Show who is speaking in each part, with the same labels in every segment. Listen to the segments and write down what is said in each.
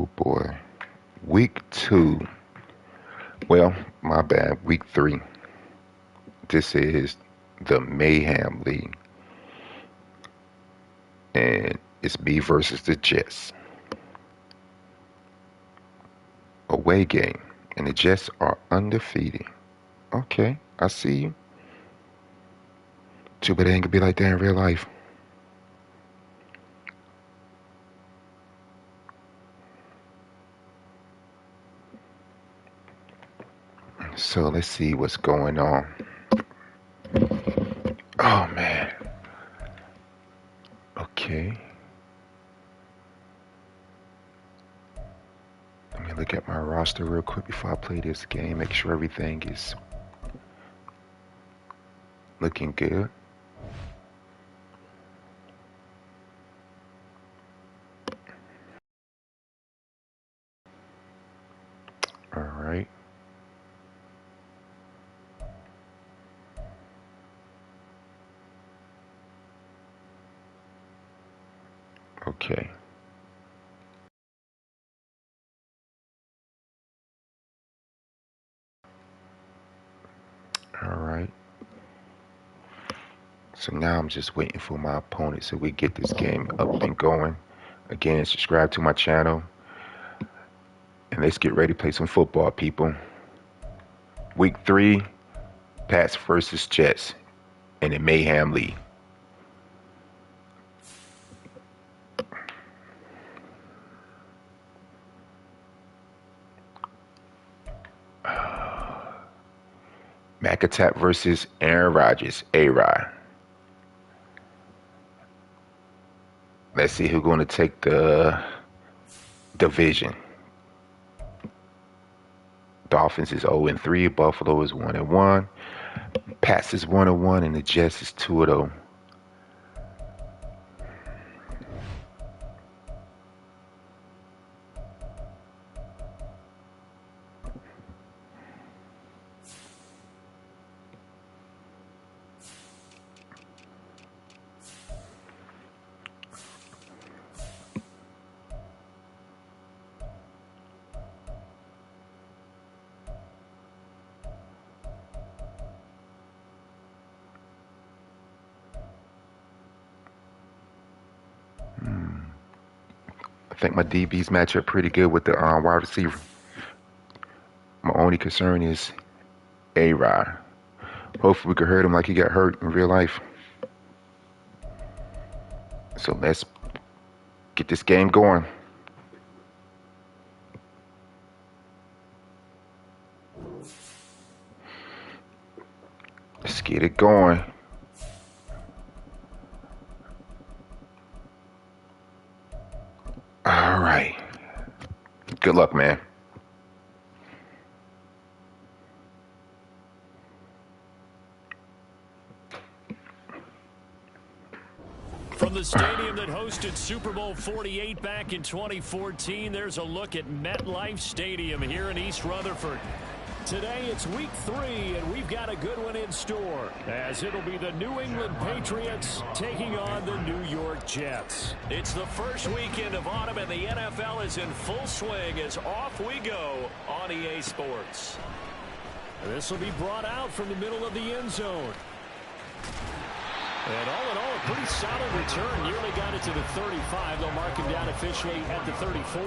Speaker 1: Oh boy. Week 2. Well, my bad. Week 3. This is the Mayham League. And it's me versus the Jets. Away game. And the Jets are undefeated. Okay, I see you. Too bad it ain't gonna be like that in real life. So let's see what's going on. Oh man. Okay. Let me look at my roster real quick before I play this game. Make sure everything is looking good. All right. Okay. All right. So now I'm just waiting for my opponent so we get this game up and going. Again, subscribe to my channel. And let's get ready to play some football, people. Week 3, Pats versus Jets in the Mayham League. McAtap versus Aaron Rodgers, A-Rod. Let's see who's going to take the division. Dolphins is 0-3, Buffalo is 1-1, Pats is 1-1, and the Jets is 2-0. I think my DBs match up pretty good with the wide receiver. My only concern is A-Rod. Hopefully we can hurt him like he got hurt in real life. So let's get this game going. Let's get it going. All right. Good luck, man.
Speaker 2: From the stadium that hosted Super Bowl 48 back in 2014, there's a look at MetLife Stadium here in East Rutherford. Today it's week 3, and we've got a good one in store, as it'll be the New England Patriots taking on the New York Jets. It's the first weekend of autumn, and the NFL is in full swing as off we go on EA Sports. This will be brought out from the middle of the end zone. And all in all, a pretty solid return. Nearly got it to the 35. They'll mark him down officially at the 34.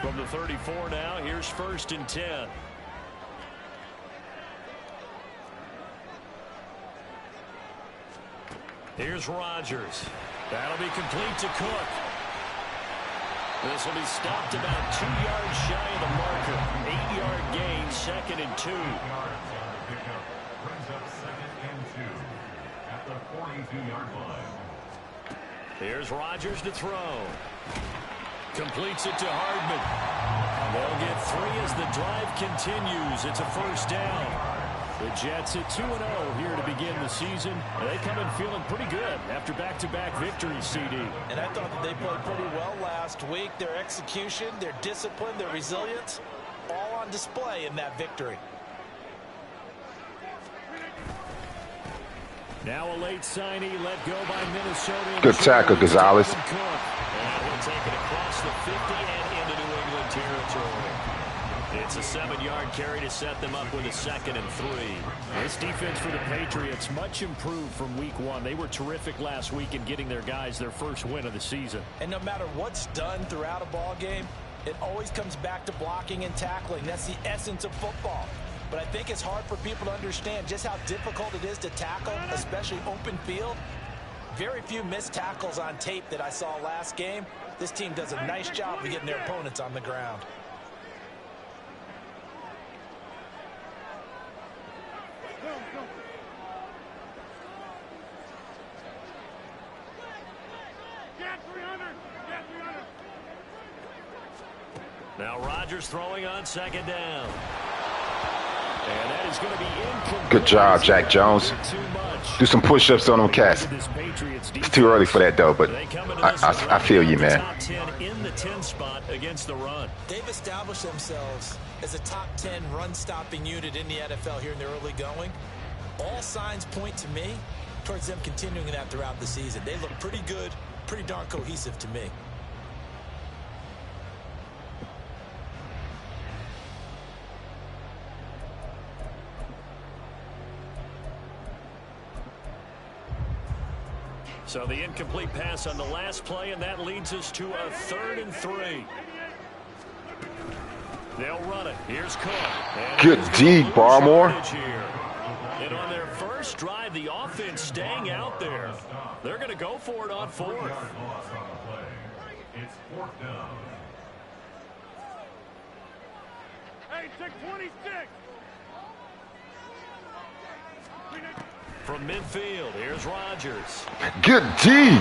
Speaker 2: From the 34 now, here's 1st and 10. Here's Rodgers. That'll be complete to Cook. This will be stopped about 2 yards shy of the marker. 8-yard gain, 2nd and 2.
Speaker 3: Brings up 2nd and 2 at the 42-yard line.
Speaker 2: Here's Rodgers to throw. Completes it to Hardman. They'll get 3 as the drive continues. It's a 1st down. The Jets at 2-0 here to begin the season. And they come in feeling pretty good after back-to-back victories, CD.
Speaker 4: And I thought that they played pretty well last week. Their execution, their discipline, their resilience, all on display in that victory.
Speaker 2: Now a late signee let go by Minnesota.
Speaker 1: Good tackle, Gonzalez.
Speaker 2: And he'll take it across the 50 and into New England territory. It's a 7-yard carry to set them up with a 2nd and 3. This defense for the Patriots much improved from week 1. They were terrific last week in getting their guys their first win of the season.
Speaker 4: And no matter what's done throughout a ball game, it always comes back to blocking and tackling. That's the essence of football. But I think it's hard for people to understand just how difficult it is to tackle, especially open field. Very few missed tackles on tape that I saw last game. This team does a nice job of getting their opponents on the ground.
Speaker 2: Now Rodgers throwing on 2nd down. And that is going to be incomplete.
Speaker 1: Good job, Jack Jones. Do some push-ups on them cats. It's too early for that, though, but I feel you, man.
Speaker 2: Top 10 in the 10 spot against the run.
Speaker 4: They've established themselves as a top 10 run-stopping unit in the NFL here in the early going. All signs point to me towards them continuing that throughout the season. They look pretty good, pretty darn cohesive to me.
Speaker 2: So the incomplete pass on the last play, and that leads us to a 3rd and 3. They'll run it. Here's Cook.
Speaker 1: Good D, Barmore.
Speaker 2: And on their first drive, the offense staying out there. They're going to go for it on 4th.
Speaker 3: It's 4th down.
Speaker 5: Hey, check 26.
Speaker 2: From midfield, here's Rodgers.
Speaker 1: Good D.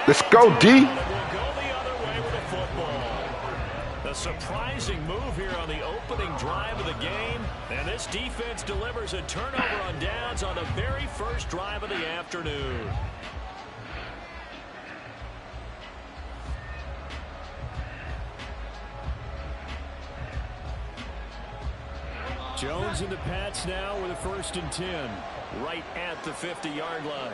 Speaker 1: Let's go, D.
Speaker 2: We'll go the other way with the football. A surprising move here on the opening drive of the game. And this defense delivers a turnover on downs on the very first drive of the afternoon. Jones and the Pats now with a 1st and 10. Right at the 50-yard line.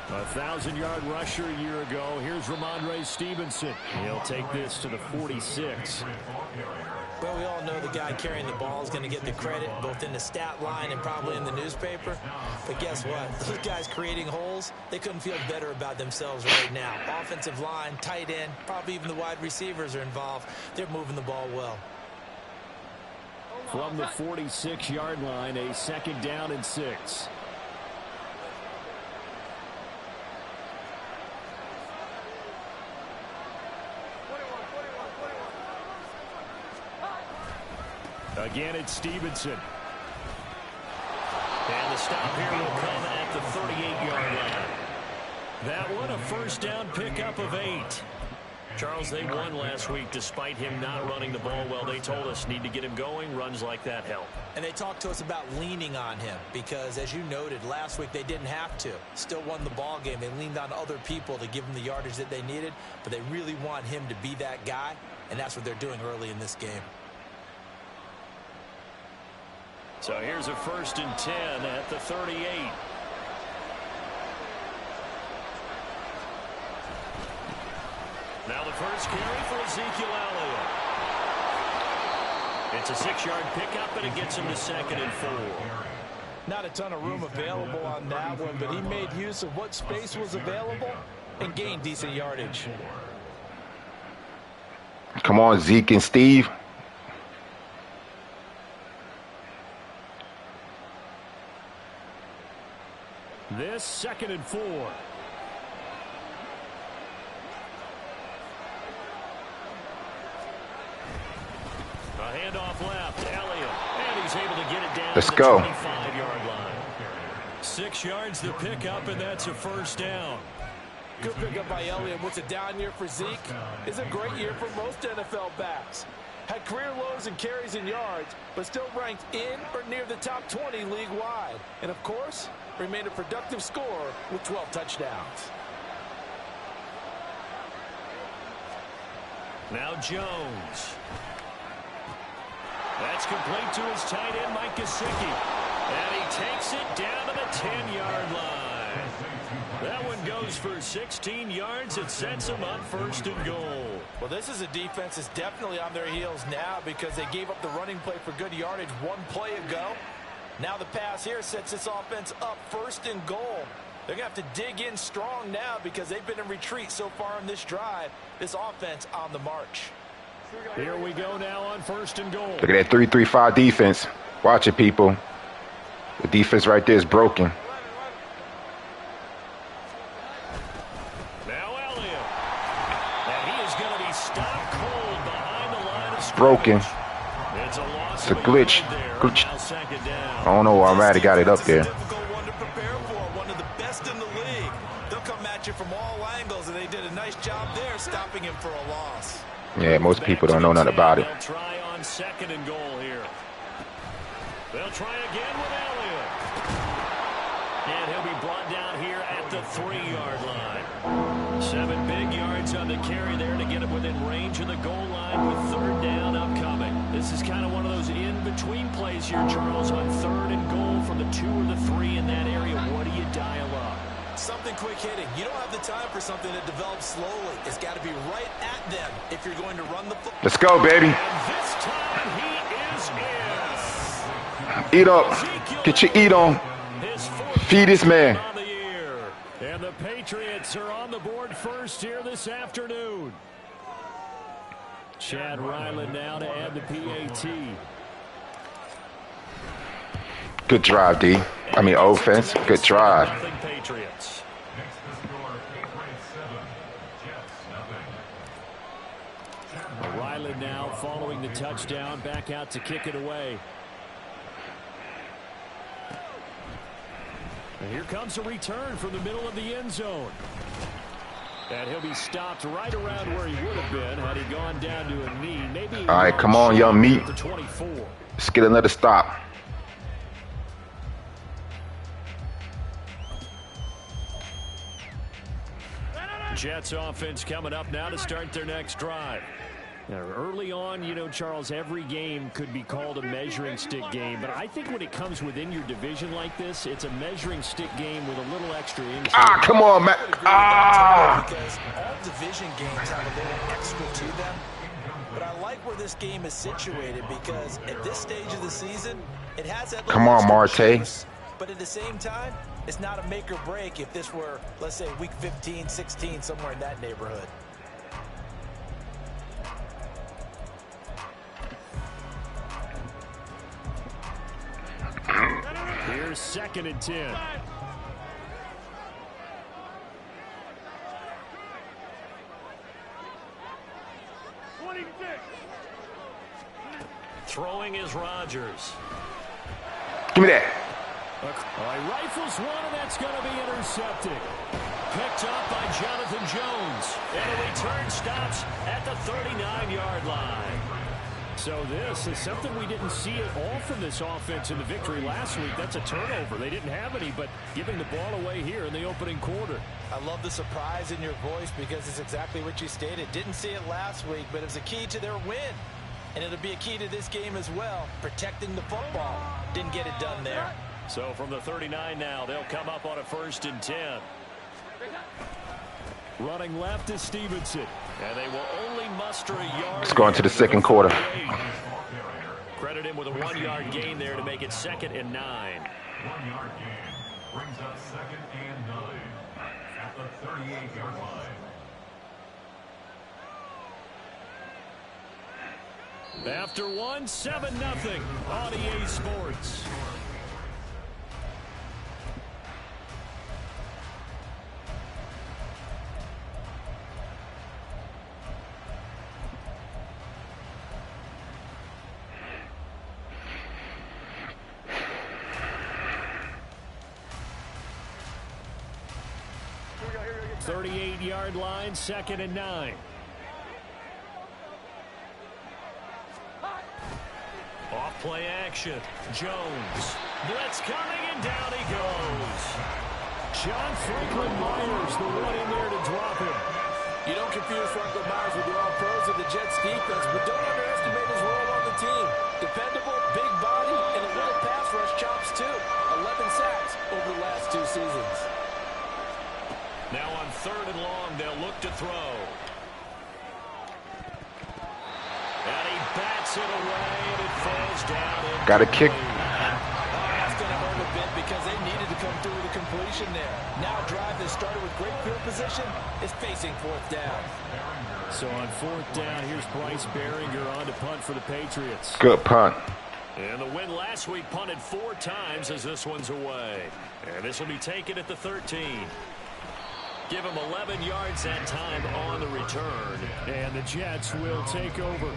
Speaker 2: A 1,000-yard rusher a year ago. Here's Ramondre Stevenson. He'll take this to the 46.
Speaker 4: Well, we all know the guy carrying the ball is going to get the credit both in the stat line and probably in the newspaper. But guess what? Those guys creating holes, they couldn't feel better about themselves right now. Offensive line, tight end, probably even the wide receivers are involved. They're moving the ball well.
Speaker 2: From the 46-yard line, a 2nd down and 6. Again, it's Stevenson. And the stop here will come at the 38-yard line. That one, a 1st down pickup of 8. Charles, they won last week despite him not running the ball well. They told us need to get him going. Runs like that help.
Speaker 4: And they talked to us about leaning on him because, as you noted, last week they didn't have to. Still won the ball game. They leaned on other people to give them the yardage that they needed, but they really want him to be that guy, and that's what they're doing early in this game.
Speaker 2: So here's a 1st and 10 at the 38. Now the first carry for Ezekiel Elliott. It's a 6-yard pickup, and it gets him to 2nd and 4.
Speaker 4: Not a ton of room available on that one, but he made use of what space was available and gained decent yardage.
Speaker 1: Come on, Zeke and Steve.
Speaker 2: This 2nd and 4. A handoff left, Elliott, and he's able to get it down
Speaker 1: Let's
Speaker 2: to the
Speaker 1: go.
Speaker 2: 25-yard line. 6 yards the pickup, and that's a 1st down.
Speaker 4: Good pickup by Elliott. What's a down year for Zeke? It's a great year for most NFL backs. Had career lows in carries and yards, but still ranked in or near the top 20 league-wide. And, of course, remained a productive scorer with 12 touchdowns.
Speaker 2: Now Jones. That's complete to his tight end, Mike Gesicki. And he takes it down to the 10-yard line. That one goes for 16 yards. It sets him up 1st and goal.
Speaker 4: Well, this is a defense that's definitely on their heels now because they gave up the running play for good yardage one play ago. Now the pass here sets this offense up 1st and goal. They're going to have to dig in strong now because they've been in retreat so far on this drive. This offense on the march.
Speaker 2: Here we go now on 1st and goal.
Speaker 1: Look at that 3-3-5 defense. Watch it, people. The defense right there is broken.
Speaker 2: Now Elliott. And he is going to be stopped cold behind the line of scrimmage.
Speaker 1: Broken.
Speaker 2: It's a loss.
Speaker 1: It's a glitch. Glitch.
Speaker 2: Now 2nd down.
Speaker 1: I don't know why I'm mad he got it up there.
Speaker 4: Difficult one to prepare for. One of the best in the league. They'll come at you from all angles, and they did a nice job there stopping him for a loss.
Speaker 1: Yeah, most people don't know nothing about it.
Speaker 2: They'll try on 2nd and goal here. They'll try again with Elliott. And he'll be brought down here at the 3-yard line. 7 big yards on the carry there to get him within range of the goal line with 3rd down upcoming. This is kind of one of those in-between plays here, Charles, on 3rd and goal from the 2 or the 3 in that area. What do you dial up?
Speaker 4: Something quick hitting. You don't have the time for something that develops slowly. It's got to be right at them if you're going to run the football.
Speaker 1: Let's go, baby.
Speaker 2: And this time he is in.
Speaker 1: Eat up. Get your eat on. Feed this man.
Speaker 2: On the year. And the Patriots are on the board first here this afternoon. Chad Ryland now to add the PAT.
Speaker 1: Good drive, D. I mean, offense. Good drive.
Speaker 2: Patriots.
Speaker 3: Next to score, Patriots 7, Jets 0.
Speaker 2: Ryland now following the touchdown, back out to kick it away. And here comes a return from the middle of the end zone. And he'll be stopped right around where he would have been had he gone down to a knee. Maybe.
Speaker 1: All right, come on, young meat.
Speaker 2: The 24.
Speaker 1: Let's get another stop.
Speaker 2: Jets offense coming up now to start their next drive. Now, early on, you know, Charles, every game could be called a measuring stick game. But I think when it comes within your division like this, it's a measuring stick game with a little extra intrigue.
Speaker 1: Ah, come on, man. Ah.
Speaker 4: Because all division games have a little extra to them. But I like where this game is situated because at this stage of the season, it has that.
Speaker 1: Come on, Marte.
Speaker 4: Juice, but at the same time, it's not a make or break if this were, let's say, week 15, 16, somewhere in that neighborhood.
Speaker 2: Here's 2nd and 10. Throwing is Rodgers.
Speaker 1: Give me that.
Speaker 2: He rifles one, and that's going to be intercepted. Picked up by Jonathan Jones. And a return stops at the 39-yard line. So this is something we didn't see at all from this offense in the victory last week. That's a turnover. They didn't have any, but giving the ball away here in the opening quarter.
Speaker 4: I love the surprise in your voice because it's exactly what you stated. Didn't see it last week, but it was a key to their win. And it'll be a key to this game as well, protecting the football. Didn't get it done there.
Speaker 2: So from the 39 now, they'll come up on a 1st and 10. Running left is Stevenson. And they will only muster a yard.
Speaker 1: Let's go into the second quarter.
Speaker 2: Credit him with a 1-yard gain there to make it 2nd and 9.
Speaker 3: 1-yard gain brings up 2nd and 9 at the 38-yard line.
Speaker 2: After 1, 7-0 on EA Sports. The 38-yard line, 2nd and 9. Play action. Jones. Blitz coming, and down he goes. John Franklin Myers, the one in there to drop him.
Speaker 4: You don't confuse Franklin Myers with the All-Pros of the Jets defense, but don't underestimate his role on the team. Dependable, big body, and a little pass rush chops too. 11 sacks over the last 2 seasons.
Speaker 2: Now on 3rd and long, they'll look to throw. And he bats it away, and it falls down.
Speaker 1: Got a kick.
Speaker 4: That's going to hurt a bit because they needed to come through with a completion there. Now a drive that started with great field position is facing 4th down.
Speaker 2: So on 4th down, here's Bryce Behringer on to punt for the Patriots.
Speaker 1: Good punt.
Speaker 2: And the win last week punted 4 times as this one's away. And this will be taken at the 13. Give him 11 yards that time on the return. And the Jets will take over.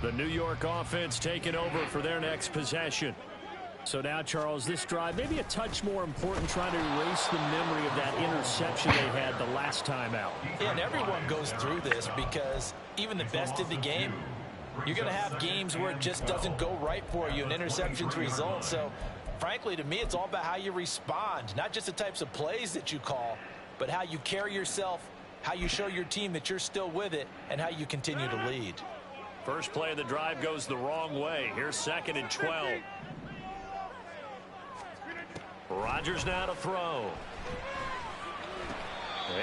Speaker 2: The New York offense taking over for their next possession. So now, Charles, this drive maybe a touch more important, trying to erase the memory of that interception they had the last time out.
Speaker 4: Yeah, and everyone goes through this because even the best in the game, you're going to have games where it just doesn't go right for you and interceptions result. So, frankly, to me, it's all about how you respond, not just the types of plays that you call, but how you carry yourself, how you show your team that you're still with it, and how you continue to lead.
Speaker 2: First play of the drive goes the wrong way. Here's 2nd and 12. Rodgers now to throw.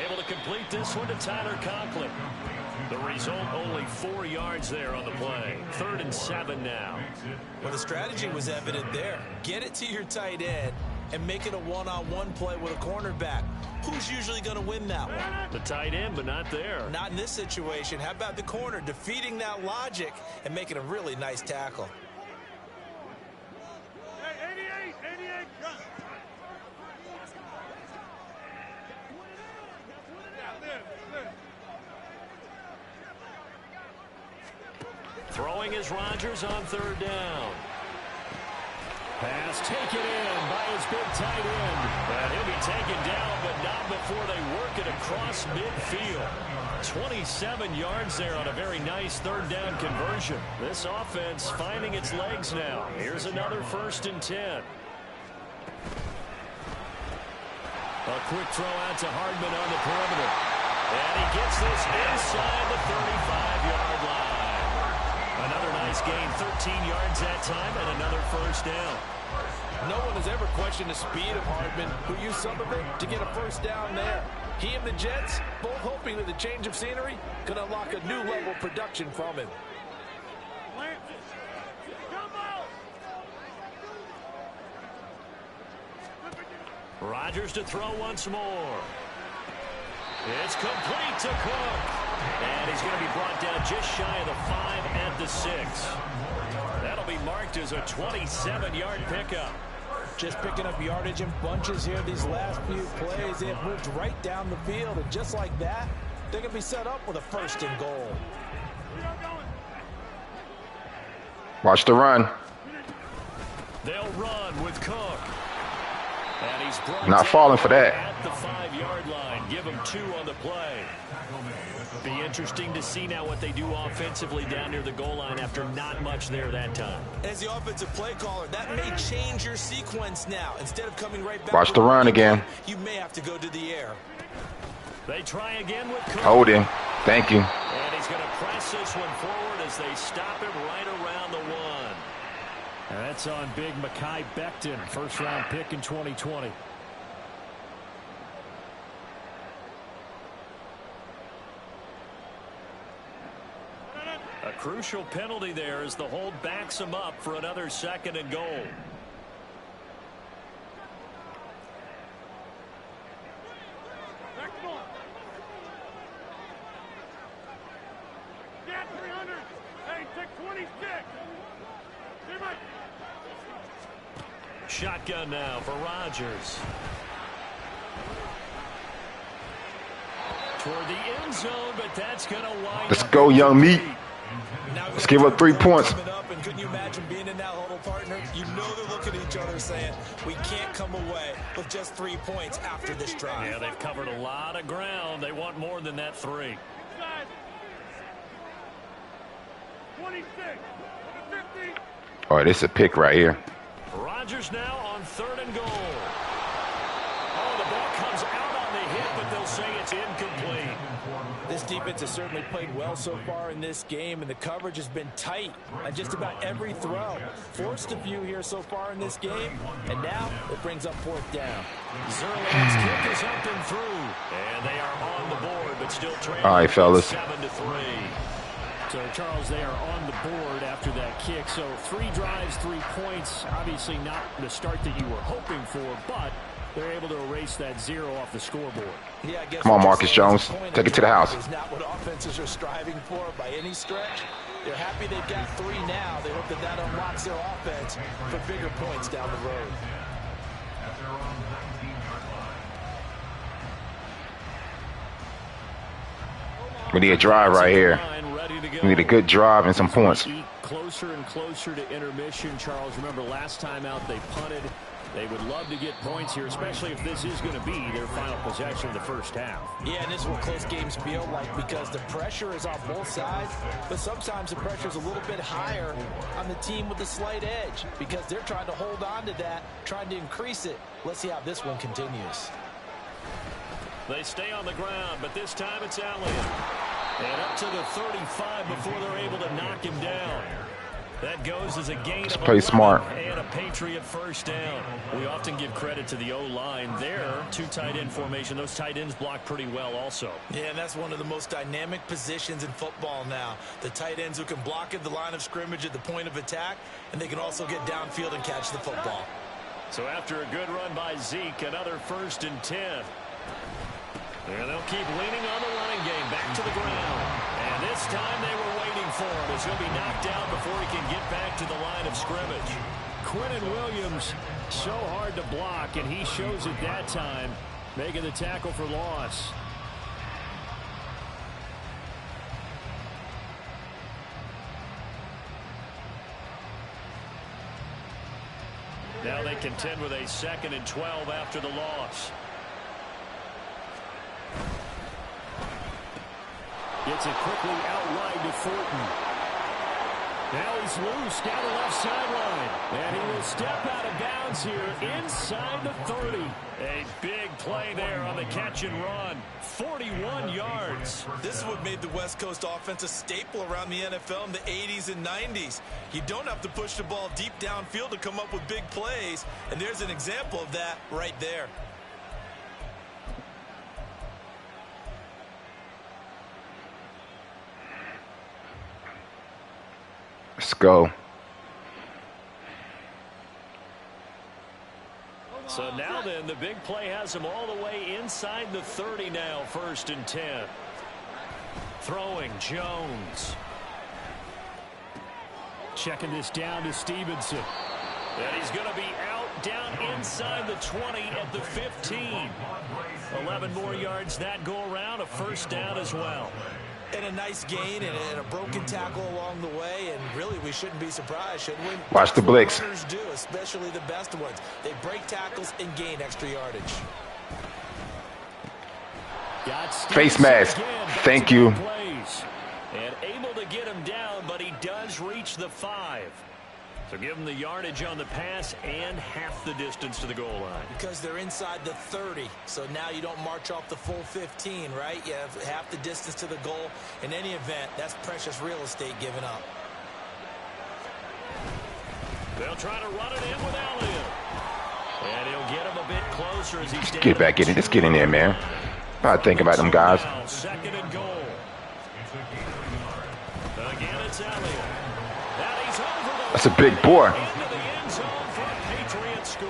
Speaker 2: Able to complete this one to Tyler Conklin. The result, only 4 yards there on the play. 3rd and 7 now.
Speaker 4: Well, the strategy was evident there. Get it to your tight end and make it a one-on-one play with a cornerback. Who's usually going to win that one?
Speaker 2: The tight end, but not there.
Speaker 4: Not in this situation. How about the corner defeating that logic and making a really nice tackle?
Speaker 5: Hey, 88, come.
Speaker 2: Throwing is Rodgers on 3rd down. Pass taken in by his big tight end. And he'll be taken down, but not before they work it across midfield. 27 yards there on a very nice 3rd down conversion. This offense finding its legs now. Here's another 1st and 10. A quick throw out to Hardman on the perimeter. And he gets this inside the 35-yard line. Another nice gain, 13 yards that time, and another 1st down.
Speaker 4: No one has ever questioned the speed of Hardman, who used some of it to get a 1st down there. He and the Jets both hoping that the change of scenery could unlock a new level of production from him.
Speaker 2: Rodgers to throw once more. It's complete to Cook. And he's going to be brought down just shy of the 5 at the 6. That'll be marked as a 27-yard pickup.
Speaker 4: Just picking up yardage in bunches here these last few plays. They have moved right down the field, and just like that, they're going to be set up with a 1st and goal.
Speaker 1: Watch the run.
Speaker 2: They'll run with Cook. And he's brought
Speaker 1: Not falling for that.
Speaker 2: At the 5-yard line. Give him 2 on the play. Be interesting to see now what they do offensively down near the goal line after not much there that time.
Speaker 4: As the offensive play caller, that may change your sequence now. Instead of coming right back.
Speaker 1: Watch the run again.
Speaker 4: You may have to go to the air.
Speaker 2: They try again with Cook.
Speaker 1: Hold him. Thank you.
Speaker 2: And he's going to press this one forward as they stop him right around the 1. And that's on big Mekhi Becton, 1st-round pick in 2020. A crucial penalty there as the hold backs him up for another 2nd and goal.
Speaker 5: Get 300. Hey, take 26.
Speaker 2: Shotgun now for Rodgers. Toward the end zone, but that's going to wind
Speaker 1: Let's
Speaker 2: up
Speaker 1: go, young meat. Let's give up 3 points.
Speaker 4: And couldn't you imagine being in that huddle, partner? You know they're looking at each other saying, we can't come away with just 3 points after this drive.
Speaker 2: Yeah, they've covered a lot of ground. They want more than that 3.
Speaker 5: 26, 50.
Speaker 1: All right, this is a pick right here.
Speaker 2: Rodgers now on 3rd and goal. Oh, the ball comes out on the hit, but they'll say it's incomplete.
Speaker 4: This defense has certainly played well so far in this game, and the coverage has been tight on just about every throw. Forced a few here so far in this game, and now it brings up 4th down.
Speaker 2: Zerlin's kick is up and through, and they are on the board, but still trailing.
Speaker 1: All right, fellas.
Speaker 2: 7-3. So, Charles, they are on the board after that kick. So 3 drives, 3 points. Obviously not the start that you were hoping for, but they're able to erase that 0 off the scoreboard.
Speaker 4: Yeah, I guess
Speaker 1: Come on, Marcus Jones. Take it to the house.
Speaker 4: Is not what offenses are striving for by any stretch. They're happy they've got 3 now. They hope that that unlocks their offense for bigger points down the road.
Speaker 1: We need a drive right here. We need a good drive and some points.
Speaker 2: Closer and closer to intermission. Charles, remember last time out they punted. They would love to get points here, especially if this is going to be their final possession of the first half.
Speaker 4: Yeah, and this is what close games feel like because the pressure is on both sides, but sometimes the pressure is a little bit higher on the team with the slight edge because they're trying to hold on to that, trying to increase it. Let's see how this one continues.
Speaker 2: They stay on the ground, but this time it's Elliott. And up to the 35 before they're able to knock him down. That goes as a gain of
Speaker 1: play smart.
Speaker 2: And a Patriot first down. We often give credit to the O-line there. 2 tight end formation. Those tight ends block pretty well also.
Speaker 4: Yeah, and that's one of the most dynamic positions in football now. The tight ends who can block at the line of scrimmage at the point of attack, and they can also get downfield and catch the football.
Speaker 2: So after a good run by Zeke, another 1st and 10. And they'll keep leaning on the running game back to the ground. And this time they were waiting for him. He's going to be knocked down before he can get back to the line of scrimmage. Quinnen Williams, so hard to block, and he shows it that time, making the tackle for loss. Now they contend with a 2nd and 12 after the loss. Gets it quickly out wide to Thornton. Now he's loose down the left sideline. And he will step out of bounds here inside the 30. A big play there on the catch and run. 41 yards.
Speaker 4: This is what made the West Coast offense a staple around the NFL in the 80s and 90s. You don't have to push the ball deep downfield to come up with big plays. And there's an example of that right there.
Speaker 1: Let's go.
Speaker 2: So now then, the big play has him all the way inside the 30 now, 1st and 10. Throwing Jones. Checking this down to Stevenson. And he's going to be out down inside the 20 at the 15. 11 more yards that go around, a 1st down as well.
Speaker 4: And a nice gain and a broken tackle along the way, and really we shouldn't be surprised, should we?
Speaker 1: Watch the blitz.
Speaker 4: Runners do, especially the best ones. They break tackles and gain extra yardage.
Speaker 1: Face mask. Thank you.
Speaker 2: And able to get him down, but he does reach the 5. So give them the yardage on the pass and half the distance to the goal line.
Speaker 4: Because they're inside the 30, so now you don't march off the full 15, right? You have half the distance to the goal. In any event, that's precious real estate given up.
Speaker 2: They'll try to run it in with Elliott. And he'll get him a bit closer as he's
Speaker 1: Get back in it. Just get in there, man. Not think about them guys.
Speaker 2: 2nd and goal. Again, it's Elliott.
Speaker 1: That's a big boy.
Speaker 2: Into the end zone for a Patriot score.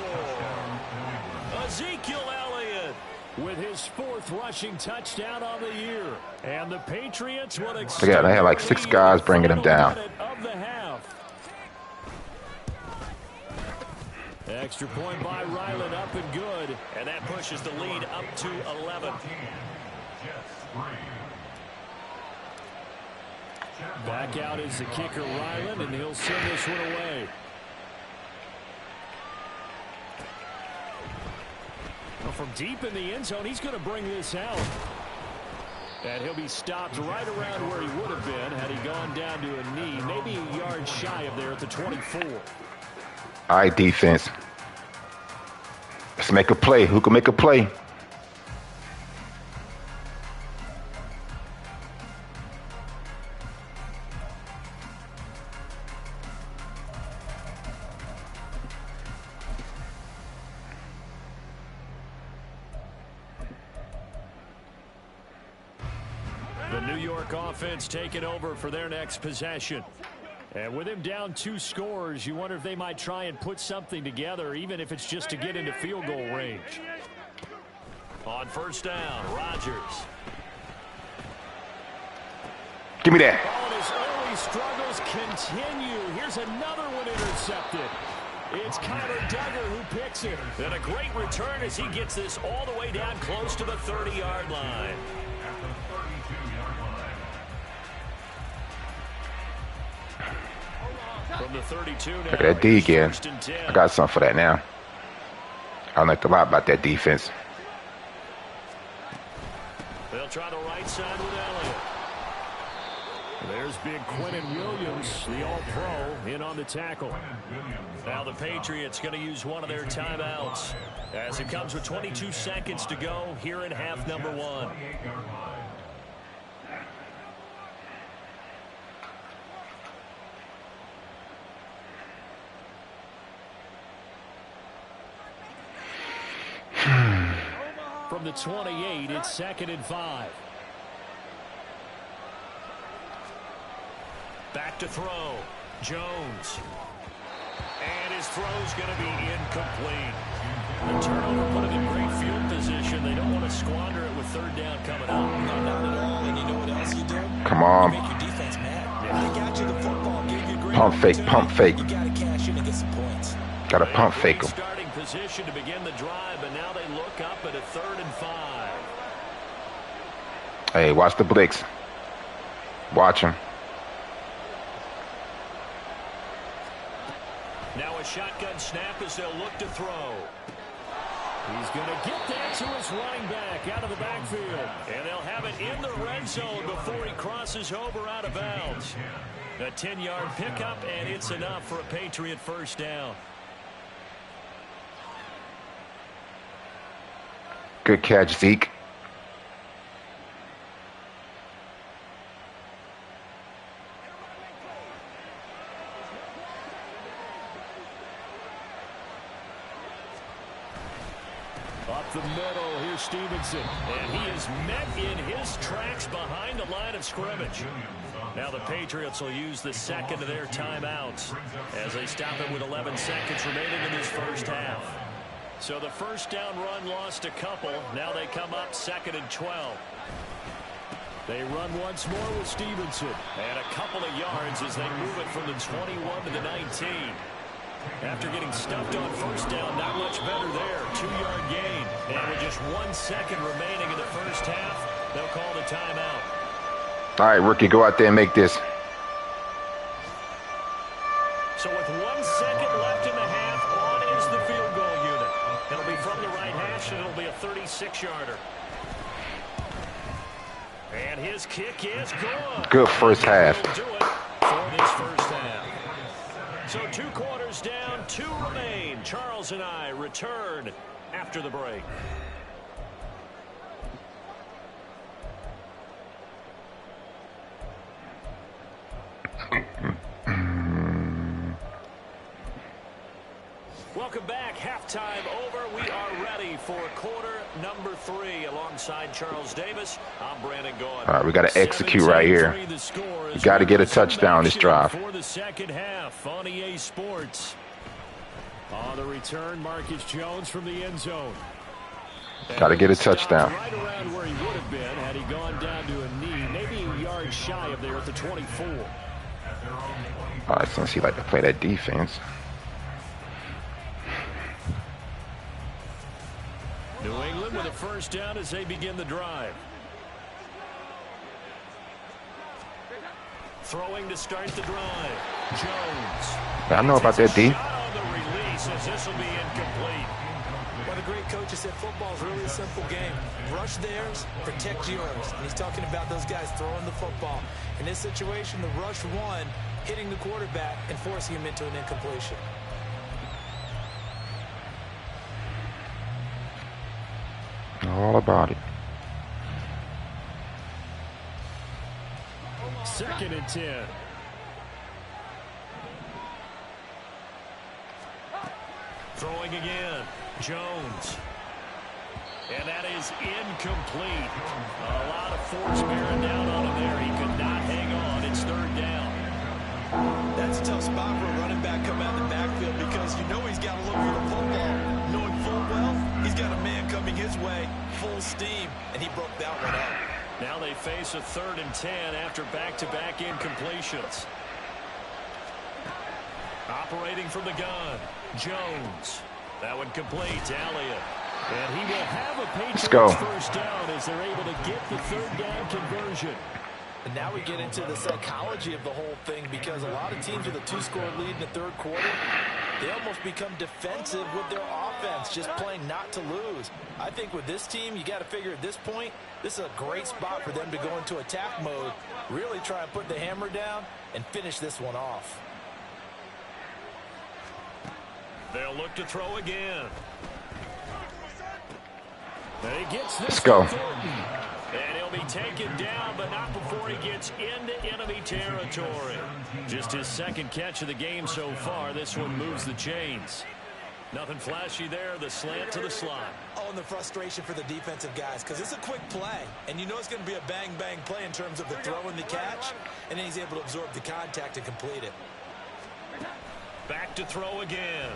Speaker 2: Ezekiel Elliott with his 4th rushing touchdown on the year. And the Patriots would extend.
Speaker 1: Yeah, they had like 6 guys bringing him down.
Speaker 2: Of the half. Extra point by Ryland, up and good. And that pushes the lead up to 11. Back out is the kicker, Ryland, and he'll send this one away. Well, from deep in the end zone, he's going to bring this out. And he'll be stopped right around where he would have been had he gone down to a knee, maybe a yard shy of there at the 24.
Speaker 1: All right, defense. Let's make a play. Who can make a play?
Speaker 2: The New York offense taking over for their next possession. And with him down 2 scores, you wonder if they might try and put something together, even if it's just to get into field goal range. On first down, Rodgers.
Speaker 1: Give me that.
Speaker 2: Oh, and his early struggles continue. Here's another one intercepted. It's Kyler Duggar who picks it. And a great return as he gets this all the way down close to the 30-yard line. From the 32 now.
Speaker 1: Look at that D again. I got something for that now. I liked a lot about that defense.
Speaker 2: They'll try the right side with Elliott. There's big Quinnen Williams, the all-pro, in on the tackle. Now the Patriots going to use one of their timeouts as it comes with 22 seconds to go here in half number 1. From the 28, it's 2nd and 5. Back to throw. Jones. And his throw's going to be incomplete. The turnover put him in great field position. They don't want to squander it with 3rd down coming up.
Speaker 4: No, not at all. And you know what else you do?
Speaker 1: Come on.
Speaker 4: You make your defense mad. They got you the football, gave you great
Speaker 1: Pump fake, pump fake.
Speaker 4: You got to cash in and get some points.
Speaker 1: Got to pump fake him.
Speaker 2: Starting position to begin the drive, but now they look up at a 3rd and 5.
Speaker 1: Hey, watch the blitz. Watch him.
Speaker 2: Now a shotgun snap as they'll look to throw. He's going to get that to his running back out of the backfield. And they'll have it in the red zone before he crosses over out of bounds. A 10-yard pickup, and it's enough for a Patriot 1st down.
Speaker 1: Good catch, Zeke.
Speaker 2: Up the middle, here's Stevenson. And he is met in his tracks behind the line of scrimmage. Now the Patriots will use the 2nd of their timeouts as they stop it with 11 seconds remaining in this 1st half. So the 1st down run lost a couple. Now they come up 2nd and 12. They run once more with Stevenson. And a couple of yards as they move it from the 21 to the 19. After getting stuffed on 1st down, not much better there. 2-yard gain. And with just 1 second remaining in the 1st half, they'll call the timeout.
Speaker 1: All right, rookie, go out there and make this.
Speaker 2: So with 1 second left in the half, on is the field goal unit. It'll be from the right hash, and it'll be a 36-yarder. And his kick is good.
Speaker 1: Good first half.
Speaker 2: He'll do it for this 1st half. So 2 quarters down, 2 remain. Charles and I return after the break. Welcome back. Halftime over. We are ready for quarter number 3 alongside Charles Davis. I'm Brandon Gaughan.
Speaker 1: All right, we got to execute right here. We got to get a touchdown this drive.
Speaker 2: For the 2nd half on EA Sports. On the return, Marcus Jones from the end zone.
Speaker 1: Got to get a touchdown.
Speaker 2: Right around where he would have been had he gone down to a knee, maybe a yard shy of there at the 24.
Speaker 1: All right, since he like to play that defense.
Speaker 2: New England with a 1st down as they begin the drive. Throwing to start the drive. Jones.
Speaker 1: I know about that, D.
Speaker 2: Shot on the release as this will be incomplete.
Speaker 4: One of the great coaches said football is really a simple game. Rush theirs, protect yours. And he's talking about those guys throwing the football. In this situation, the rush one, hitting the quarterback and forcing him into an incompletion.
Speaker 1: All about it.
Speaker 2: 2nd and 10. Throwing again. Jones. And that is incomplete. A lot of force bearing down on him there. He could not hang on. It's 3rd down.
Speaker 4: That's a tough spot for a running back coming out of the backfield because you know he's got to look for the football. Knowing full well, he's got a man coming his way, full steam, and he broke that one up.
Speaker 2: Now they face a 3rd and 10 after back-to-back incompletions. Operating from the gun, Jones. That one complete to Elliott. And he will have a Patriots first down as they're able to get the 3rd down conversion.
Speaker 4: And now we get into the psychology of the whole thing because a lot of teams with a 2-score lead in the 3rd quarter, they almost become defensive with their offense, just playing not to lose. I think with this team, you got to figure at this point, this is a great spot for them to go into attack mode, really try and put the hammer down and finish this one off.
Speaker 2: They'll look to throw again. And he gets this.
Speaker 1: Let's go.
Speaker 2: And he'll be taken down, but not before he gets into enemy territory. Just his 2nd catch of the game so far. This one moves the chains. Nothing flashy there. The slant to the slot.
Speaker 4: Oh, and the frustration for the defensive guys because it's a quick play. And you know it's going to be a bang-bang play in terms of the throw and the catch. And then he's able to absorb the contact and complete it.
Speaker 2: Back to throw again.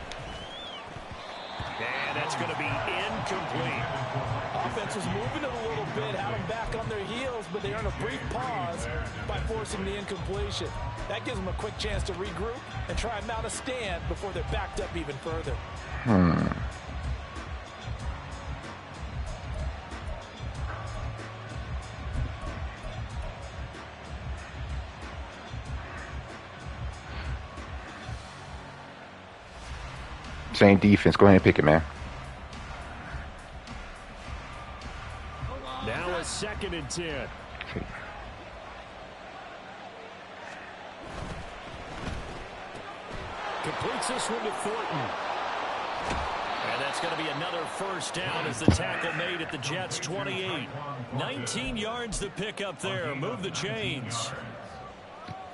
Speaker 2: And that's going to be incomplete.
Speaker 4: Offense was moving it a little bit, had them back on their heels, but they earn a brief pause by forcing the incompletion. That gives them a quick chance to regroup and try and mount a stand before they're backed up even further.
Speaker 1: Same defense. Go ahead and pick it, man.
Speaker 2: Now a 2nd and 10. Completes this one to Thornton. And that's going to be another first down as the tackle made at the Jets' 28. 19 yards to pick up there. Move the chains.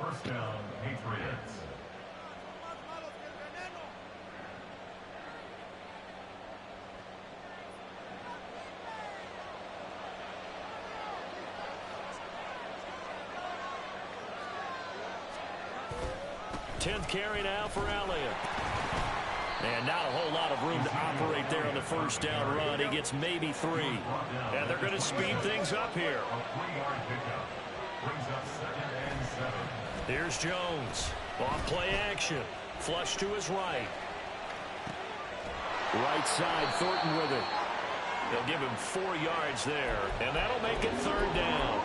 Speaker 3: First down, Patriots.
Speaker 2: Tenth carry now for Elliott. And not a whole lot of room to operate there on the first down run. He gets maybe 3. And they're going to speed things up here. Here's Jones. Off play action. Flush to his right. Right side, Thornton with it. They'll give him 4 yards there. And that'll make it 3rd down.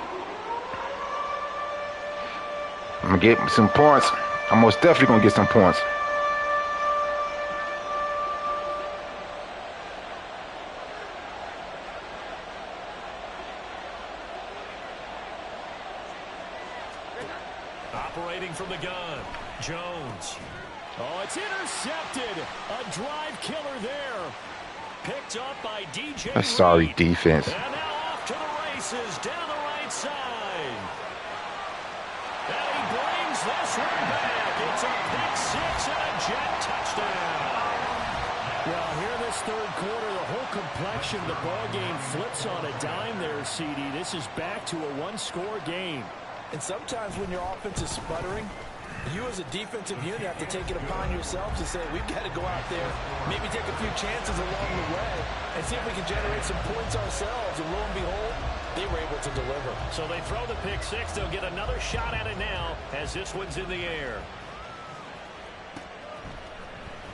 Speaker 1: I'm going to get some points. I'm most definitely going to get some points.
Speaker 2: Operating from the gun, Jones. Oh, it's intercepted. A drive killer there. Picked up by DJ.
Speaker 1: Sorry, defense.
Speaker 2: And now off to the races down the right side. And he brings this one back. It's a pick 6 and a Jet touchdown. Well, here this 3rd quarter, the whole complexion of the ball game flips on a dime there, CD. This is back to a 1-score game.
Speaker 4: And sometimes when your offense is sputtering, you as a defensive unit have to take it upon yourselves to say, we've got to go out there, maybe take a few chances along the way, and see if we can generate some points ourselves. And lo and behold, they were able to deliver.
Speaker 2: So they throw the pick 6. They'll get another shot at it now as this one's in the air.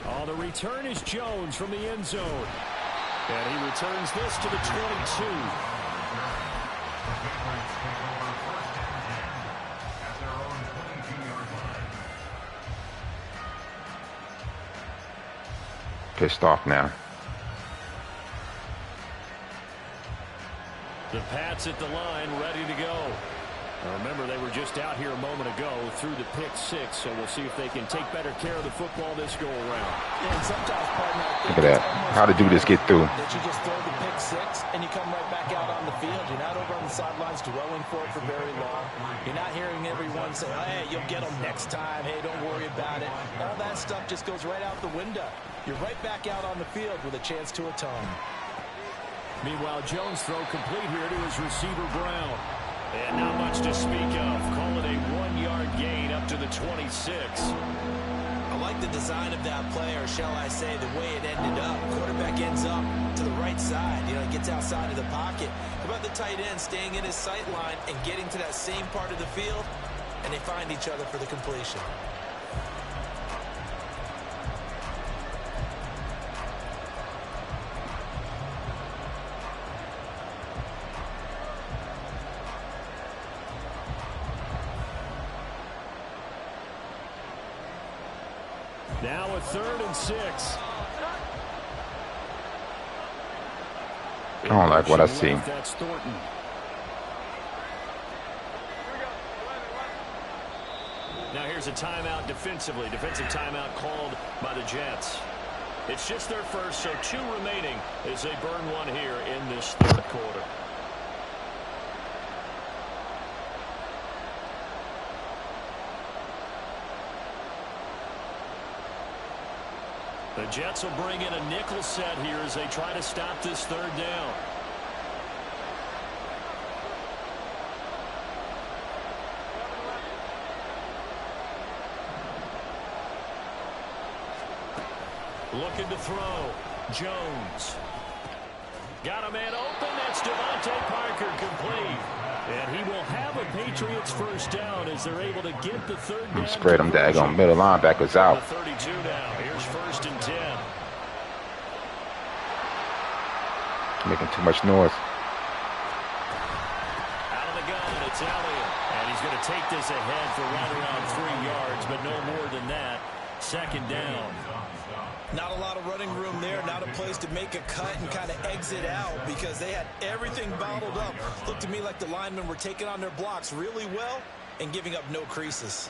Speaker 2: Oh, the return is Jones from the end zone. And he returns this to the 22.
Speaker 1: Pissed off now.
Speaker 2: The Pats at the line, ready to go. Now remember, they were just out here a moment ago through the pick six, so we'll see if they can take better care of the football this go around.
Speaker 4: And sometimes, partner,
Speaker 1: Look at that. How to do this get through.
Speaker 4: that you just throw the pick six and you come right back out on the field. You're not over on the sidelines dwelling for it for very long. You're not hearing everyone say, hey, you'll get them next time. Hey, don't worry about it. All that stuff just goes right out the window. You're right back out on the field with a chance to atone.
Speaker 2: Meanwhile, Jones' throw complete here to his receiver, Brown. And not much to speak of. Call it a 1-yard gain up to the 26.
Speaker 4: I like the design of that play, or shall I say the way it ended up. Quarterback ends up to the right side. You know, he gets outside of the pocket. How about the tight end staying in his sight line and getting to that same part of the field, and they find each other for the completion.
Speaker 2: Now a 3rd and 6.
Speaker 1: I don't like what I see.
Speaker 2: That's Thornton. Now here's a timeout defensively. Defensive timeout called by the Jets. It's just their first, so 2 remaining as they burn one here in this 3rd quarter. The Jets will bring in a nickel set here as they try to stop this 3rd down. Looking to throw. Jones. Got a man open. That's Devontae Parker complete. And he will have a Patriots first down as they're able to get the 3rd down.
Speaker 1: Spread them daggone middle linebackers out.
Speaker 2: The 32 now. Here's 1st and 10.
Speaker 1: Making too much noise.
Speaker 2: Out of the gun, it's Elliott. And he's going to take this ahead for right around 3 yards, but no more than that. 2nd down.
Speaker 4: Not a lot of running room there, not a place to make a cut and kind of exit out because they had everything bottled up. Looked to me like the linemen were taking on their blocks really well and giving up no creases.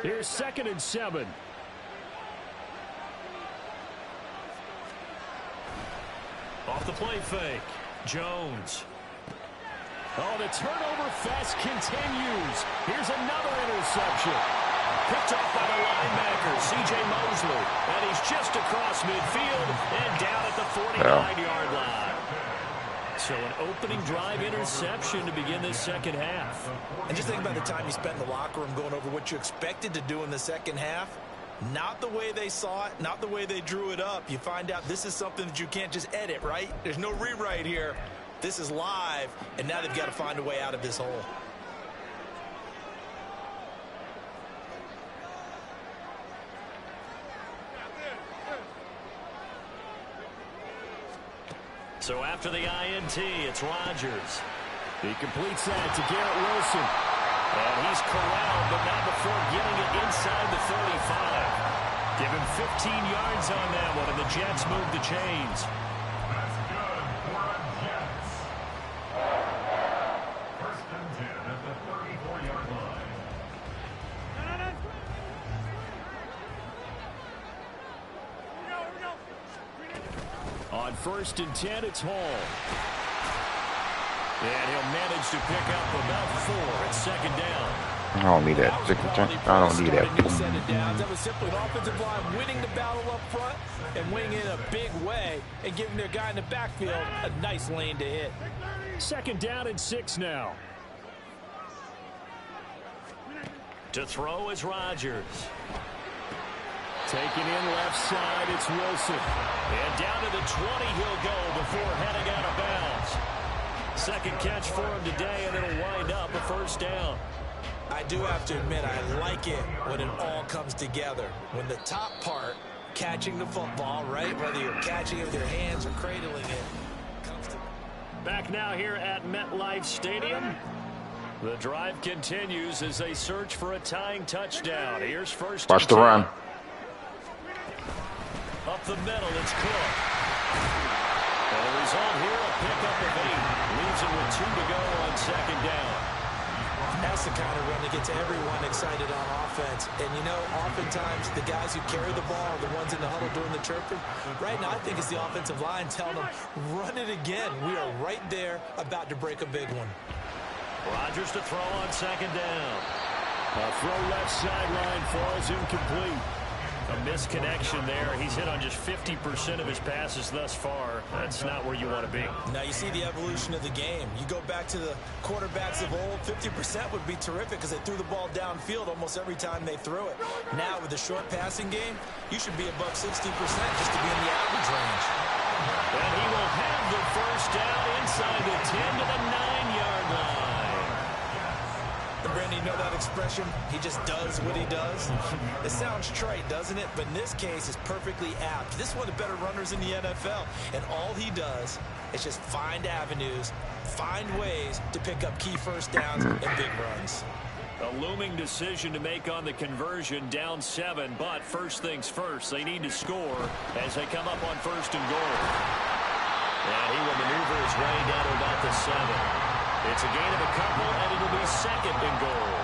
Speaker 2: Here's 2nd and 7. Off the play fake. Jones. Oh, the turnover fest continues. Here's another interception. Picked off by the linebacker, C.J. Mosley. And he's just across midfield and down at the 49-yard line. So an opening drive interception to begin this 2nd half.
Speaker 4: And just think about the time you spent in the locker room going over what you expected to do in the 2nd half. Not the way they saw it, not the way they drew it up. You find out this is something that you can't just edit, right? There's no rewrite here. This is live, and now they've got to find a way out of this hole.
Speaker 2: So after the INT, it's Rodgers. He completes that to Garrett Wilson. And he's corralled, but not before getting it inside the 35. Give him 15 yards on that one, and the Jets move the chains.
Speaker 3: That's good for a Jets. 1st and 10 at the 34-yard line.
Speaker 2: On 1st and 10, it's Hall. And he'll manage to pick up about 4 at 2nd down.
Speaker 1: I don't need that. I don't need that.
Speaker 4: That was simply an offensive line winning the battle up front and winning in a big way and giving their guy in the backfield a nice lane to hit.
Speaker 2: 2nd down and 6 now. To throw is Rodgers. Taking in left side, it's Wilson. And down to the 20 he'll go before heading out of bounds. 2nd catch for him today, and it'll wind up a 1st down.
Speaker 4: I do have to admit, I like it when it all comes together. When the top part, catching the football, right? Whether you're catching it with your hands or cradling it.
Speaker 2: Back now here at MetLife Stadium. The drive continues as they search for a tying touchdown. Here's first.
Speaker 1: Watch the run.
Speaker 2: Up the middle, it's Cook. And the result here, a pickup of 8. Leaves it with 2 to go on second down.
Speaker 4: That's the kind of run that gets everyone excited on offense. And, you know, oftentimes the guys who carry the ball are the ones in the huddle doing the chirping. Right now, I think it's the offensive line telling them, run it again. We are right there about to break a big one.
Speaker 2: Rodgers to throw on second down. A throw left sideline falls incomplete. A misconnection there. He's hit on just 50% of his passes thus far. That's not where you want to be.
Speaker 4: Now you see the evolution of the game. You go back to the quarterbacks of old, 50% would be terrific because they threw the ball downfield almost every time they threw it. Now with the short passing game, you should be above 60% just to be in the average range.
Speaker 2: And he will have the first down inside the 10 to the 9-yard line.
Speaker 4: Brandon, you know that expression? He just does what he does. It sounds trite, doesn't it? But in this case, it's perfectly apt. This is one of the better runners in the NFL. And all he does is just find avenues, find ways to pick up key first downs and big runs.
Speaker 2: A looming decision to make on the conversion, down 7. But first things first, they need to score as they come up on first and goal. And he will maneuver his way down to about the 7. It's a gain of a couple, and it'll be second and goal.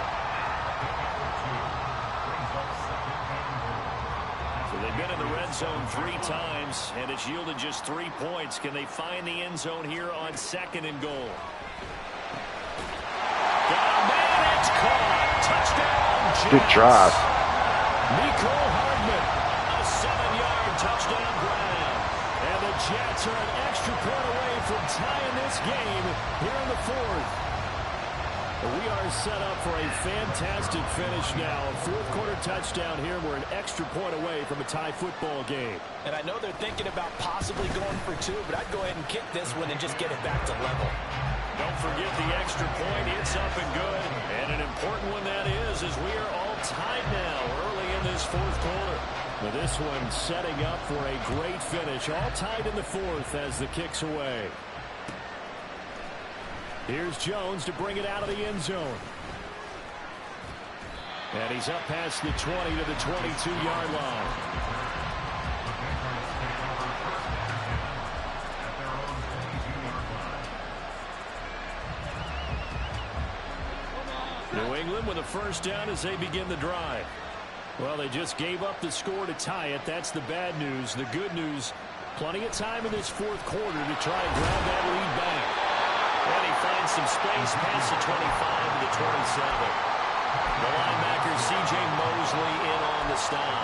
Speaker 2: So they've been in the red zone 3 times, and it's yielded just 3 points. Can they find the end zone here on second and goal? Man, it's caught. Touchdown, Jets.
Speaker 1: Good drive.
Speaker 2: Nicole Hardman, a 7-yard touchdown grab. And the Jets are an extra point away from tying this game here in the 4th. We are set up for a fantastic finish now. A 4th-quarter touchdown here. We're an extra point away from a tie football game.
Speaker 4: And I know they're thinking about possibly going for 2, but I'd go ahead and kick this one and just get it back to level.
Speaker 2: Don't forget the extra point. It's up and good. And an important one that is, as we are all tied now early in this 4th quarter. But this one setting up for a great finish. All tied in the 4th as the kick's away. Here's Jones to bring it out of the end zone. And he's up past the 20 to the 22-yard line. New England with a first down as they begin the drive. Well, they just gave up the score to tie it. That's the bad news. The good news, plenty of time in this 4th quarter to try and grab that lead back. And he finds some space past the 25 to the 27. The linebacker, C.J. Mosley, in on the stop.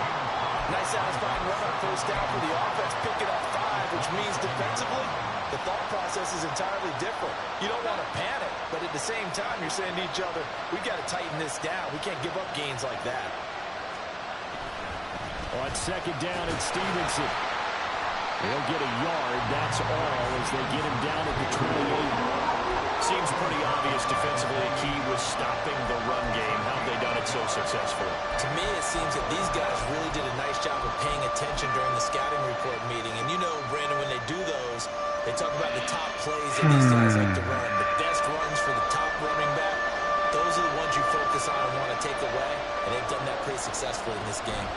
Speaker 4: Nice satisfying run on first down for the offense, picking up 5, which means defensively, the thought process is entirely different. You don't want to panic, but at the same time, you're saying to each other, we've got to tighten this down. We can't give up gains like that.
Speaker 2: On second down, it's Stevenson. He'll get a yard, that's all, as they get him down at the 28. Seems pretty obvious defensively a key was stopping the run game. How have they done it so successfully?
Speaker 4: To me, it seems that these guys really did a nice job of paying attention during the scouting report meeting. And you know, Brandon, when they do those, they talk about the top plays that these guys like to run. The best runs for the top running back, those are the ones you focus on and want to take away. And they've done that pretty successfully in this game.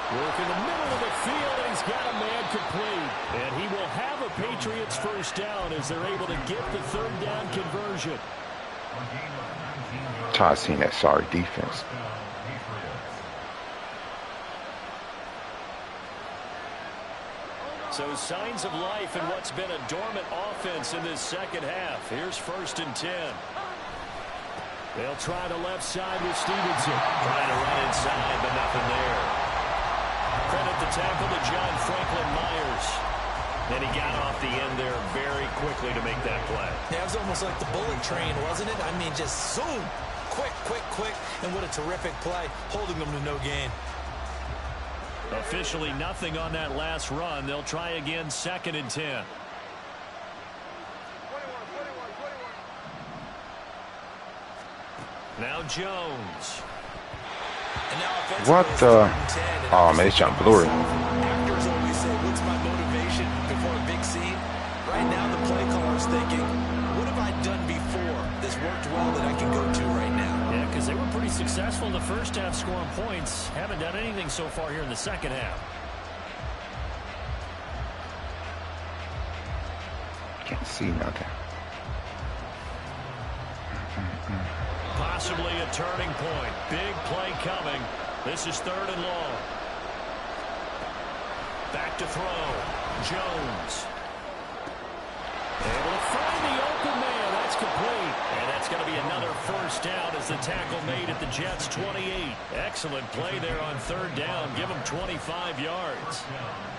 Speaker 2: Work in the middle of the field, and he's got a man complete. And he will have a Patriots first down as they're able to get the 3rd down conversion.
Speaker 1: Todd seen that sorry defense.
Speaker 2: So signs of life in what's been a dormant offense in this second half. Here's 1st and 10. They'll try the left side with Stevenson. Trying to run inside, but nothing there. Credit the tackle to John Franklin Myers. And he got off the end there very quickly to make that play.
Speaker 4: Yeah, it was almost like the bullet train, wasn't it? I mean, just zoom. Quick, quick, quick. And what a terrific play, holding them to no gain.
Speaker 2: Officially nothing on that last run. They'll try again, 2nd and 10. Now Jones.
Speaker 1: What the? Oh, man, it's John Blurry.
Speaker 4: Actors always say, what's my motivation before a big scene? Right now, the play caller was thinking, what have I done before that's worked well that I can go to right now?
Speaker 2: Yeah, because they were pretty successful in the first half scoring points. Haven't done anything so far here in the second half.
Speaker 1: Can't see nothing.
Speaker 2: Possibly a turning point. Big play coming. This is 3rd and long. Back to throw. Jones. Able to find the open man. That's complete. And that's going to be another first down as the tackle made at the Jets' 28. Excellent play there on 3rd down. Give him 25 yards.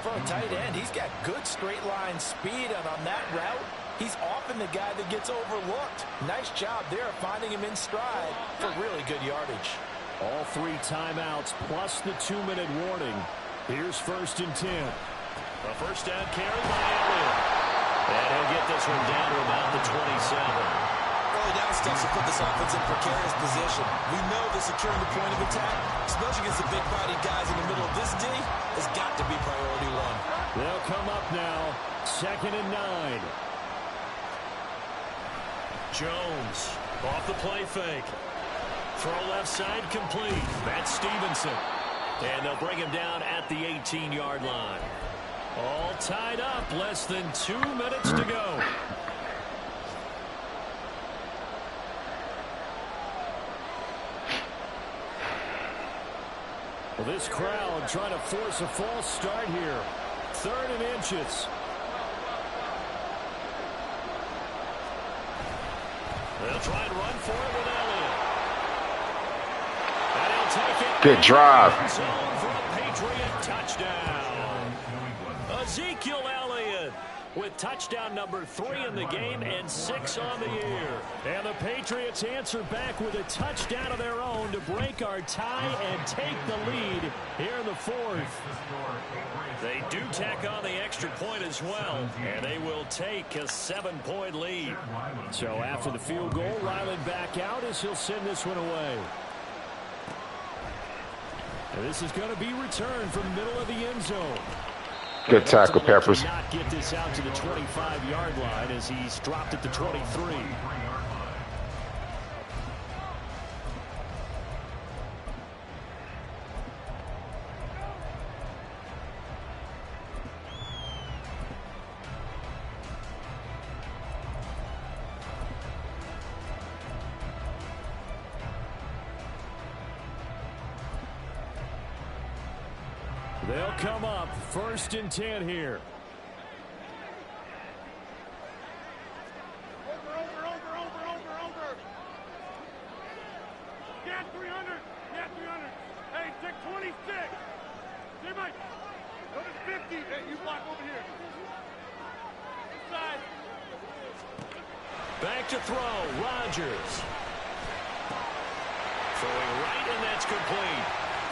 Speaker 4: For a tight end, he's got good straight line speed, and on that route, he's often the guy that gets overlooked. Nice job there finding him in stride for really good yardage.
Speaker 2: All 3 timeouts plus the 2-minute warning. Here's 1st and 10. A first down carry by Elliott. And he'll get this one down to about the 27.
Speaker 4: Early down steps to put this offense in precarious position. We know that securing the point of attack, especially against the big-bodied guys in the middle of this D, has got to be priority 1.
Speaker 2: They'll come up now. 2nd and 9. Jones off the play fake. Throw left side complete. That's Stevenson. And they'll bring him down at the 18-yard line. All tied up. Less than 2 minutes to go. Well, this crowd trying to force a false start here. 3rd and inches. They'll try and run for it with Elliott. And he'll take it.
Speaker 1: Good drive.
Speaker 2: Zone for a Patriot touchdown. Ezekiel Elliott with touchdown number 3 in the game and 6 on the year. And the Patriots answer back with a touchdown of their own to break our tie and take the lead here in the 4th. They do tack on the extra point as well, and they will take a 7-point lead. So after the field goal, Ryland back out as he'll send this one away. And this is going to be returned from the middle of the end zone.
Speaker 1: Good tackle, Peppers.
Speaker 2: Not get this out to the 25-yard line as he's dropped at the 23. They'll come up 1st and 10 here.
Speaker 5: Over. Get 300. Hey, take 26. Hey, Mike. Go to 50. Hey, you block over here. Inside.
Speaker 2: Back to throw. Rodgers. Throwing right, and that's complete.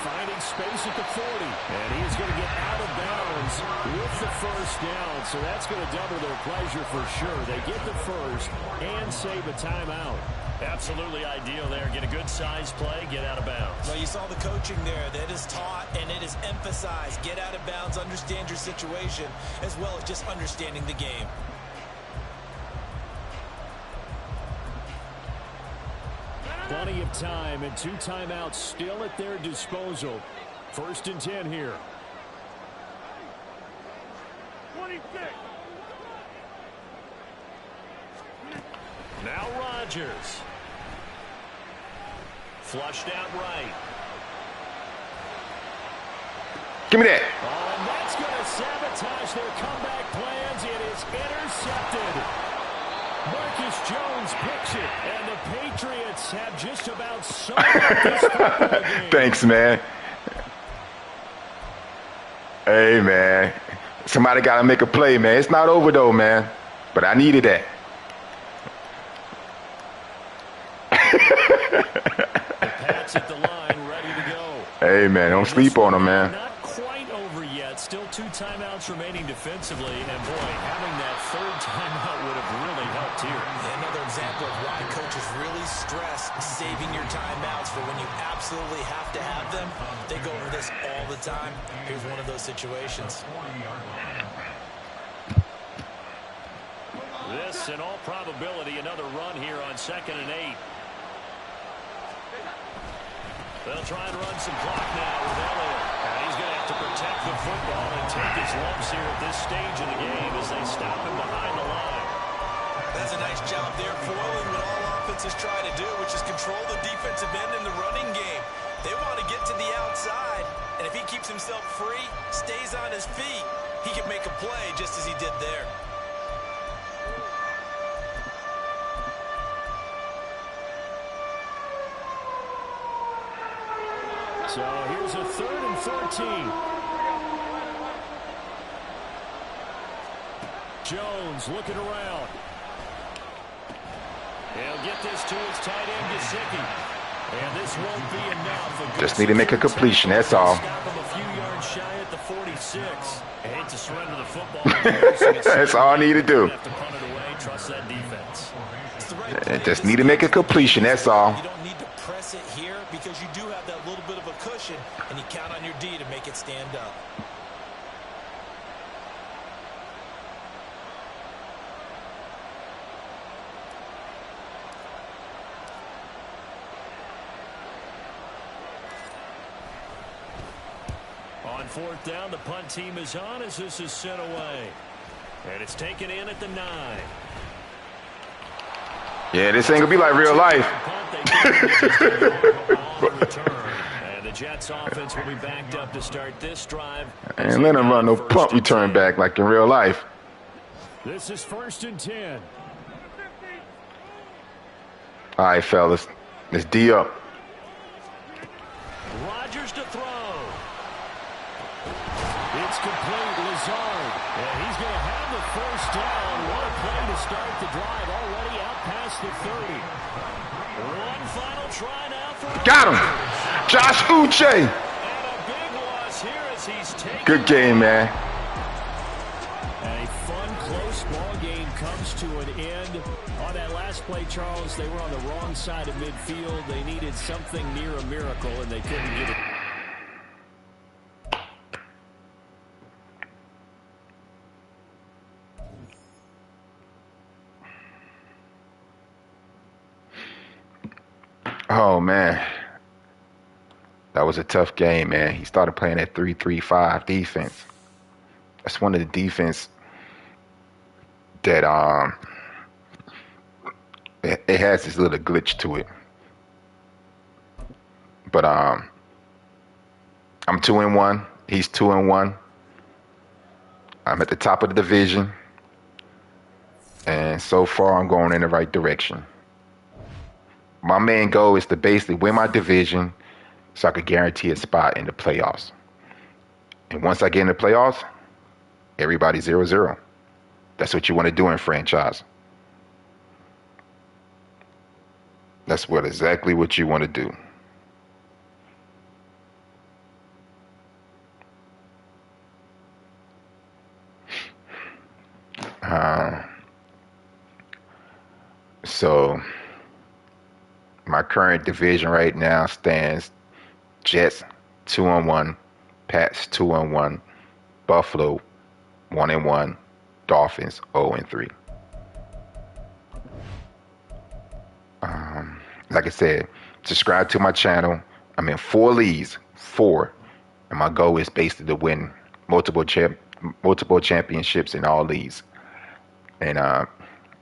Speaker 2: Finding space at the 40. And he's going to get out of bounds with the first down. So that's going to double their pleasure for sure. They get the first and save a timeout. Absolutely ideal there. Get a good size play, get out of bounds.
Speaker 4: Well, you saw the coaching there. That is taught and it is emphasized. Get out of bounds, understand your situation, as well as just understanding the game.
Speaker 2: Plenty of time and 2 timeouts still at their disposal. 1st and 10 here.
Speaker 5: 26.
Speaker 2: Now Rodgers. Flushed out right.
Speaker 1: Give me that.
Speaker 2: Oh, and that's going to sabotage their comeback plans. It is intercepted. Marcus Jones picks it, and the Patriots have just about summed up this football game.
Speaker 1: Thanks, man. Hey, man. Somebody got to make a play, man. It's not over, though, man. But I needed that.
Speaker 2: The Pats at the line, ready to go.
Speaker 1: Hey, man. Don't sleep on them, man.
Speaker 2: Not quite over yet. Still 2 timeouts remaining defensively. And, boy, having that 3rd timeout would have really helped here.
Speaker 4: Another example of why coaches really stress saving your timeouts for when you absolutely have to have them. They go over this all the time. Here's one of those situations.
Speaker 2: This, in all probability, another run here on 2nd and 8. They'll try and run some clock now with Elliott. And he's going to have to protect the football and take his lumps here at this stage of the game as they stop him behind the line.
Speaker 4: That's a nice job there, foiling what all offenses try to do, which is control the defensive end in the running game. They want to get to the outside, and if he keeps himself free, stays on his feet, he can make a play just as he did there.
Speaker 2: So here's a 3rd and 14. Jones looking around. He'll get this to his tight end, Gesicki. And this won't be enough.
Speaker 1: Just need to make a completion, that's all.
Speaker 2: Stop him a few yards shy at the 46. I hate to surrender the football.
Speaker 1: That's all I need to do.
Speaker 2: Have to punt it away. Trust that defense.
Speaker 1: Just need to make a completion, that's all.
Speaker 4: You don't need to press it here because you do have that little bit of a cushion, and you count on your D to make it stand up.
Speaker 2: On 4th down, the punt team is on as this is sent away. And it's taken in at the 9.
Speaker 1: Yeah, this ain't gonna be like real life.
Speaker 2: And the Jets offense will be backed up to start this drive.
Speaker 1: And let him run no punt return back like in real life.
Speaker 2: This is 1st and 10.
Speaker 1: All right, fellas, let's D up.
Speaker 2: Rodgers to throw. It's complete. Lazard. And he's going to have the 1st down. What a play to start the drive. Already out past the 30. One final try now for
Speaker 1: Got him. Josh Uche.
Speaker 2: And a big loss here as he's taken.
Speaker 1: Good game, man.
Speaker 2: A fun, close ball game comes to an end. On that last play, Charles, they were on the wrong side of midfield. They needed something near a miracle, and they couldn't get it.
Speaker 1: Oh, man. That was a tough game, man. He started playing that 3-3-5 defense. That's one of the defense that it has this little glitch to it. But I'm 2-1. He's 2-1. I'm at the top of the division. And so far I'm going in the right direction. My main goal is to basically win my division so I could guarantee a spot in the playoffs. And once I get in the playoffs, everybody's 0-0. That's what you want to do in franchise. That's exactly what you want to do. So my current division right now stands Jets 2-1, Pats 2-1, Buffalo 1-1, Dolphins 0-3. Like I said, subscribe to my channel. I'm in 4 leagues, 4, and my goal is basically to win multiple championships in all leagues. And I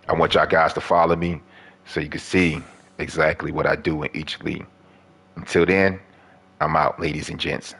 Speaker 1: want y'all guys to follow me so you can see exactly what I do in each league. Until then, I'm out, ladies and gents.